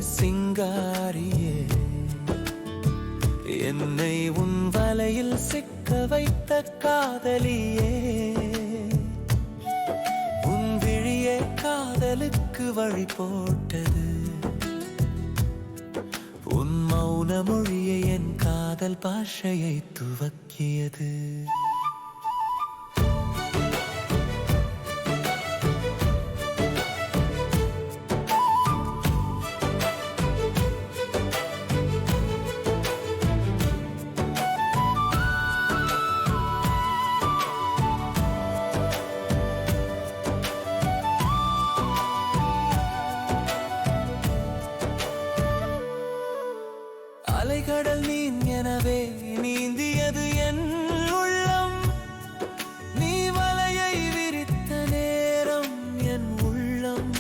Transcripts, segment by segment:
சிங்காரியே, என்னை உன் வலையில் சிக்க வைத்த காதலியே, உன் விழியே காதலுக்கு வழி போட்டது, உன் மௌன மொழியை என் காதல் பாஷையை துவக்கியது. அலைகடல் நீன் எனவே நீந்தியது என் உள்ளம், நீ வலையை விரித்த நேரம் என் உள்ளம்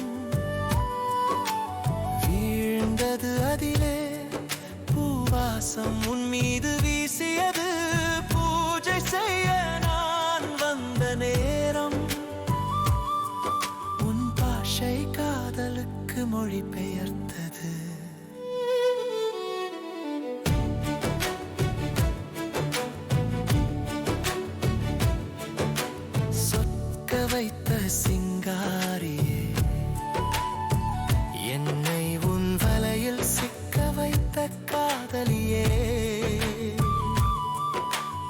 வீழ்ந்தது, அதிலே பூவாசம் உன் மீது வீசியது, பூஜை செய்ய நான் வந்த நேரம், உன் பாஷை காதலுக்கு மொழி பெயர்த்தது. வைத்த சிங்காரியே, என்னை உன் வலையில் சிக்க வைத்த காதலியே,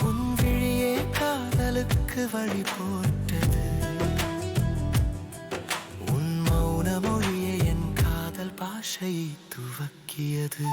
உன் விழியே காதலுக்கு வழி போட்டது, உன் மௌன மொழியை என் காதல் பாஷையை துவக்கியது.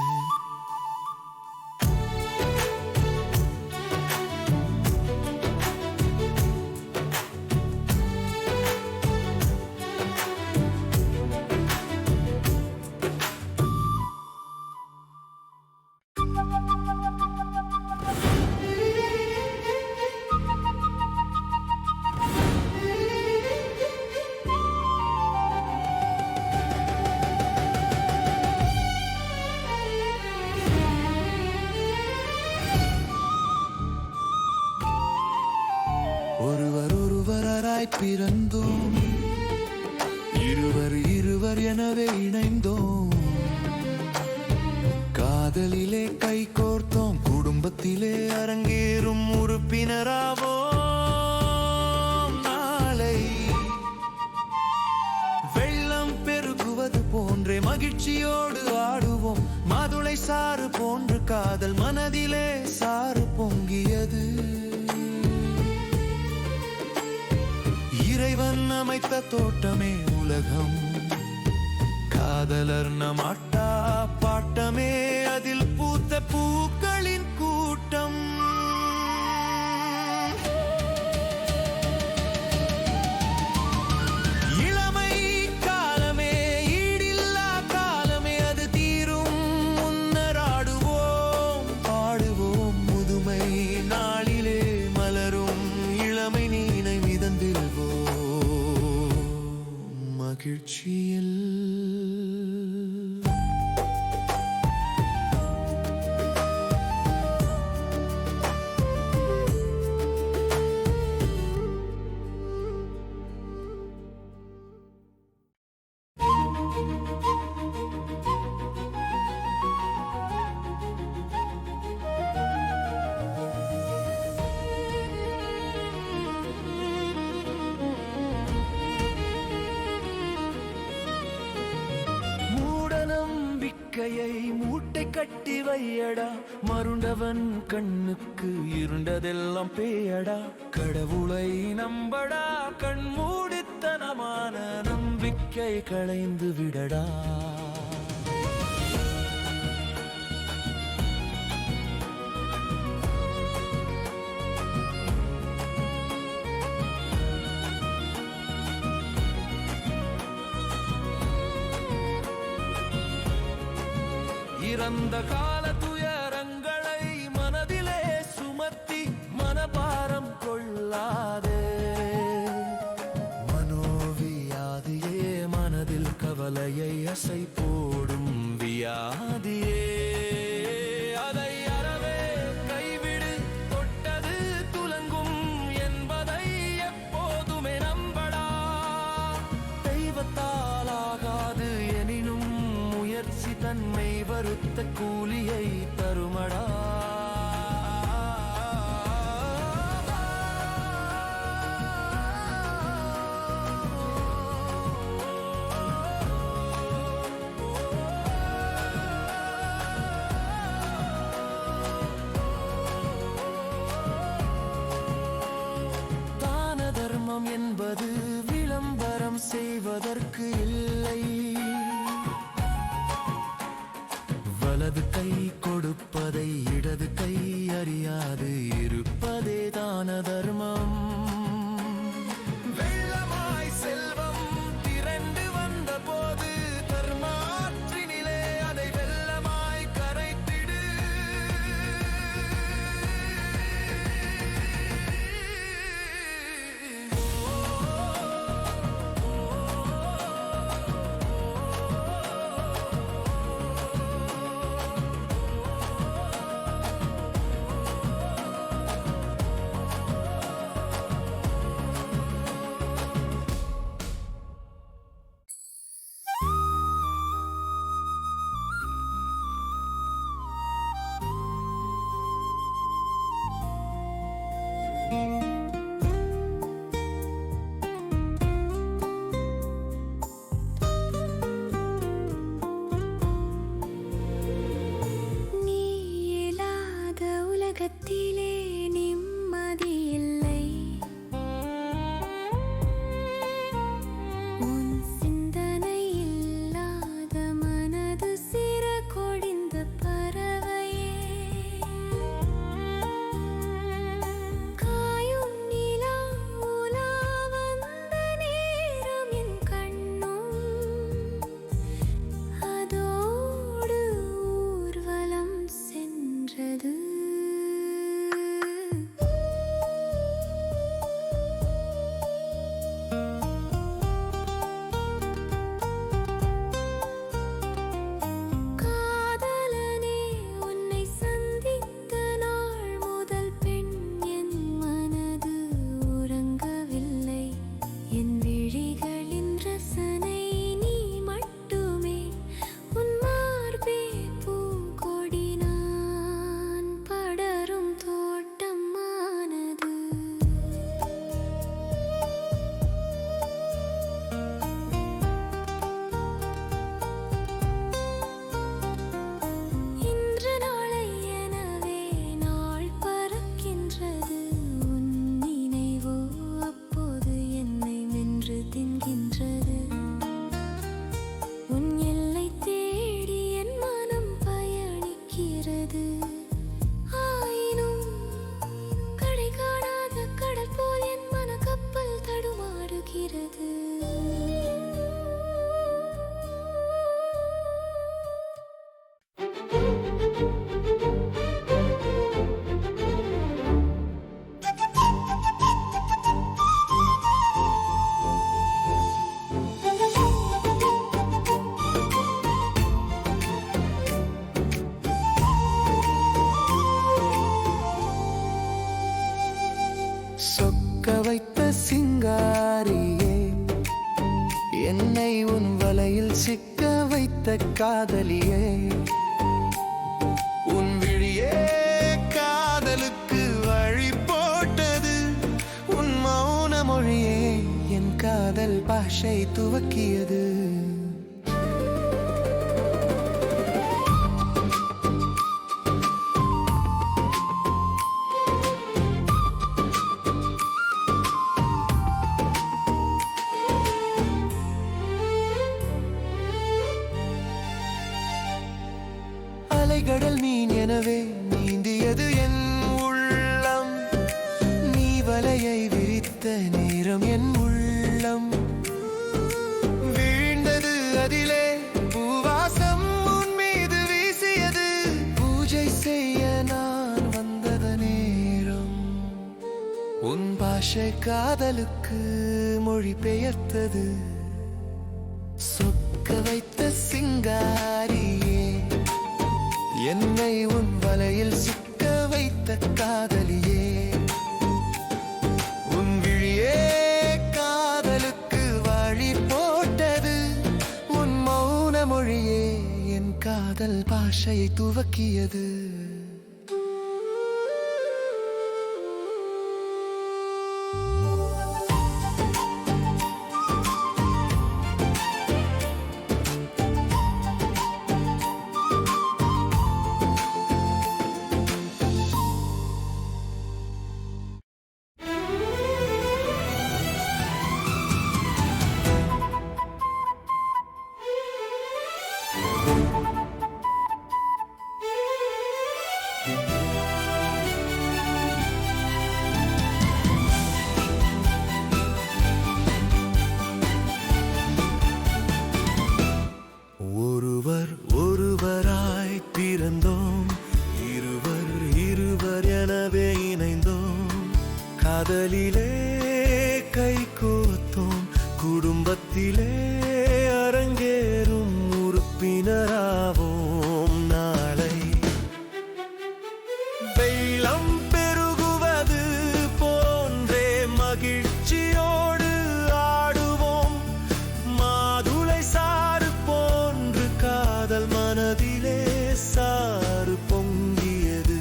ஒருவர் ஒருவராய் பிறந்தோம், இருவர் இருவர் எனவே இணைந்தோம், காதலிலே கை கோர்த்தோம், குடும்பத்திலே அரங்கேறும் உறுப்பினராவோம். நாளை வெள்ளம் பெருகுவது போன்றே மகிழ்ச்சியோடு ஆடுவோம், மாதுளை சாறு போன்று காதல் மனதிலே சாறு பொங்கியது. இறைவன் அமைத்த தோட்டமே உலகம், காதலர் நமாட்டா பாட்டமே அதில் பூத்த பூக்களின் கூட்டம். இளமை காலமே ஈடில்லா காலமே, அது தீரும் முன்னர் ஆடுவோம் பாடுவோம், முதுமை நாளிலே மலரும் இளமை நீனை மிதந்தில்வோம் மகிழ்ச்சியில். மூட்டை கட்டி வையடா, மருண்டவன் கண்ணுக்கு இருண்டதெல்லாம் பேயடா, கடவுளை நம்படா, கண்மூடித்தனமான நம்பிக்கை களைந்து விடடா. இறந்த கால துயரங்களை மனதிலே சுமத்தி மனபாரம் கொள்ளாதே, மனோவியாதியே மனதில் கவலையை அசை போடும் வியாதியே, அதை அறவே கைவிடு, தொட்டது துலங்கும் என்பதை எப்போதுமே நம்படா. தெய்வத்தால் ஆகாது எனினும் முயற்சி நன்மை வருத்த கூலியை தருமடா. என்பது விளம்பரம் செய்வதற்கு இல்லை. வலது கை கொடுப்பதை இடது கை அறியாது இருப்பதே தான தர்மம். வெள்ளமாய் செல்வம் திரண்டு வந்த போது தர்மாற்றினிலே அதை வெள்ளமாய் கரைத்திடு. உலகத்திலே நிம்மதி இல்லை. உன் சிந்தனை இல்லாத மனது சிற கொடிந்த பறவையே. காயும் நிலா உலா வந்த நேரம் என் கண்ணும் அதோடு ஊர்வலம் சென்றது. சொக்க வைத்த சிங்காரியே, என்னை உன் வலையில் சிக்க வைத்த காதலியே, உன் விழியே காதலுக்கு வழி போட்டது. உன் மௌன மொழியே என் காதல் பாஷை துவக்கியது. அலைகடல் மீன் எனவே நீந்தியது என் உள்ளம். நீ வலையை விரித்த நேரம் என் உள்ளம் வீழ்ந்தது. அதிலே பூவாசம் உன் மீது வீசியது. பூஜை செய்ய நான் வந்தத நேரம் உன் பாஷை காதலுக்கு மொழி பெயர்த்தது. சொக்க வைத்த சிங்காரியே, என்னை உன் வலையில் சிக்க வைத்த காதலியே, உன் விழியே காதலுக்கு வழி போட்டது. உன் மௌன மொழியே என் முதல் பாஷையை துவக்கியது. ஒருவர் ஒருவராய் பிறந்தோம், இருவர் இருவர் எனவே இணைந்தோம், காதலிலே கை கோத்தோம், குடும்பத்திலே அரங்கேறும் உறுப்பினராவோம். நாளை வெள்ளம் பெருகுவது போன்றே மகிழ்ச்சியோடு ஆடுவோம், மாதுளை சாறு போன்று காதல் மனதிலே சாறு பொங்கியது.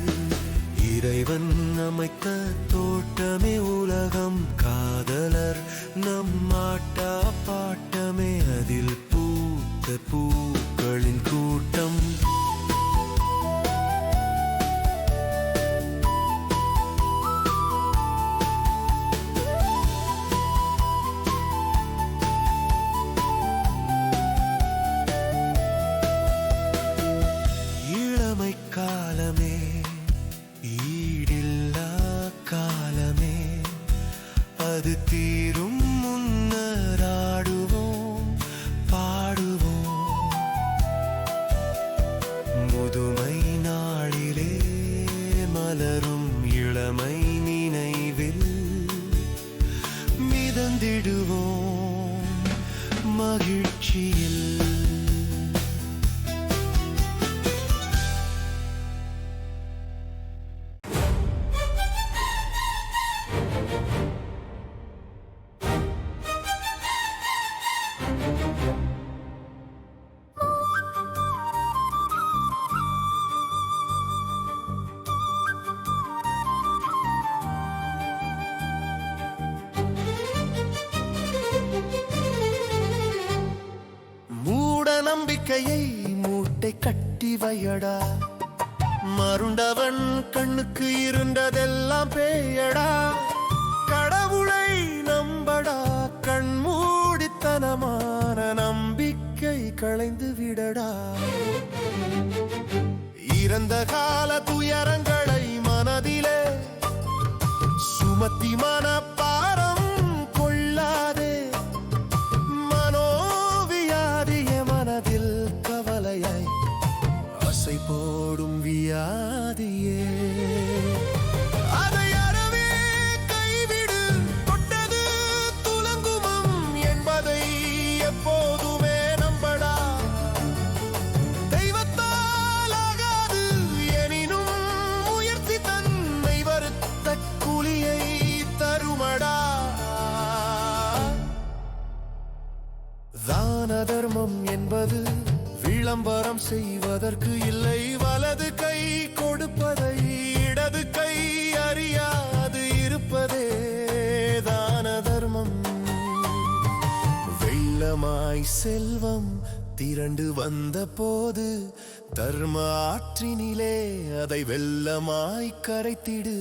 இறைவன் அமைத்த தோட்டமே உலகம், காதலர் நம் ஆட்டா பாட்டமே அதில் பூத்த பூக்களின் கூட்டம். இளமை காலமே ஈடில்லா காலமே, அது தீரும் முன்னராடுவோம் பாடுவோம். முதுமை நாளிலே மலரும் இளமை நினைவில் மிதந்திடுவோம் மகிழ்ச்சியில். நம்பிக்கையை மூட்டை கட்டி வையடா, மருண்டவன் கண்ணுக்கு இருண்டதெல்லாம் பேயடா. கடவுளை நம்படா, கண்மூடித்தனமான நம்பிக்கை களைந்து விடடா. இறந்த கால துயரங்களை மனதிலே சுமத்தி மனப்பாரம் கொள்ளாதே. மனோவியாதிய மனதில் கவலையாய் அசை போடும் வியாதியே, அதை அறவே கைவிடு. தொட்டது துலங்குமம் என்பதை எப்போதுமே நம்படா. தெய்வத்தால் ஆகாது எனினும் முயற்சி தன்னை வருத்த கூலியை தருமடா. தான தர்மம் என்பது விளம்பரம் செய்வதற்கு இல்லை, வலது கை கொடுப்பதை இடது கை அறியாது இருப்பதே தான தர்மம். வெள்ளமாய் செல்வம் திரண்டு வந்த போது தர்ம ஆற்றினிலே அதை வெள்ளமாய் கரைத்திடு.